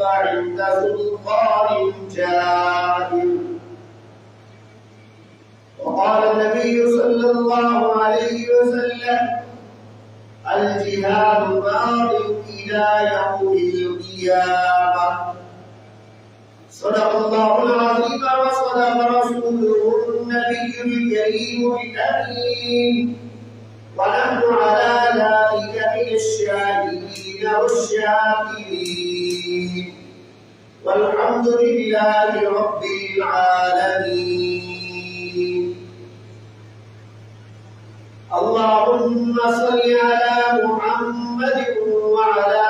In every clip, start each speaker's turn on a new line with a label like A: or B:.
A: عند سلطان جائر. وقال النبي صلى الله عليه وسلم: الجهاد ماض إلى يوم القيامة. صدق الله العظيم وصدق رسوله النبي الكريم الأمين، ونحن على ذلك من الشاهدين والشاكرين، والحمد لله رب العالمين. اللهم صل على محمد وعلى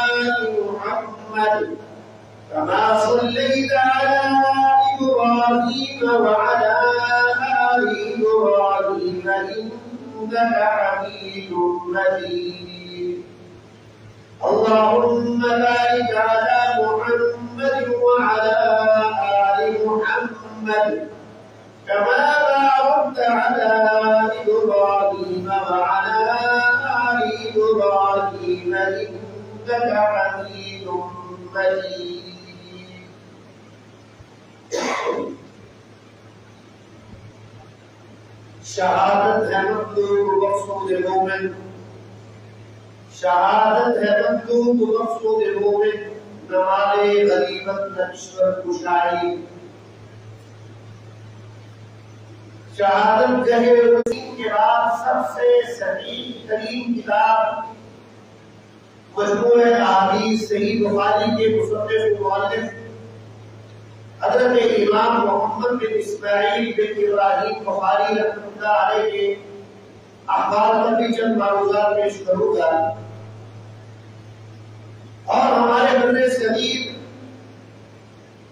A: آل محمد كما صليت على إبراهيم وعلى آل إبراهيم إنك حميد مجيد. اللهم بارك على محمد وعلى آل محمد كما باركت على إبراهيم وعلى آل إبراهيم إنك حميد مجيد. شہادت ہے مطلوب مقصود مومن، شہادت ہے مطلوب مقصود مومن، نوال غریبت نشور کشائی. شہادت جہے روزین کے بعد سب سے صحیح ترین کتاب مجموعہ احادیث صحیح بخاری کے مصنف و مؤلف حضرت امام محمد بن اسماعیل بن ابراہیم بخاری رحمۃ اللہ علیہ کے احوال پر بھی چند معروضات پیش کروں گا، اور ہمارے بر صغیر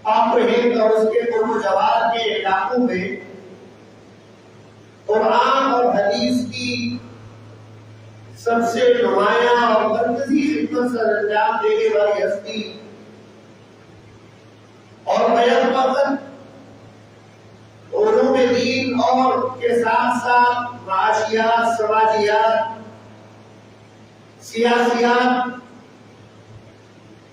A: پاک و ہند اور اس کے قرب و جوار کے علاقوں میں قرآن اور حدیث کی سب سے نمایاں اور مرکزی خدمت سر انجام دینے والی ہستی اور بیک وقت علوم دین اور کے ساتھ ساتھ معاشیات، سماجیات، سیاسیات،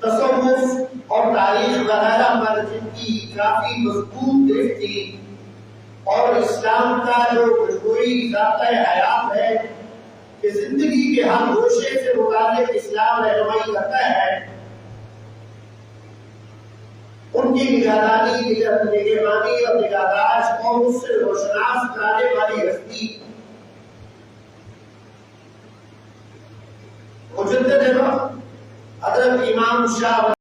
A: تصوف اور تاریخ وغیرہ پر جن کی کافی مضبوط گرفت تھی، اور اسلام کا جو مجموعی ذاتہ حیات ہے کہ زندگی کے ہر گوشے سے متعلق اسلام رہنمائی کرتا ہے، ان کی نگہدانی، نگہبانی اور نگہداشت اور اس سے روشناس کرانے والی ہستی مجدد وقت حضرت امام شاہ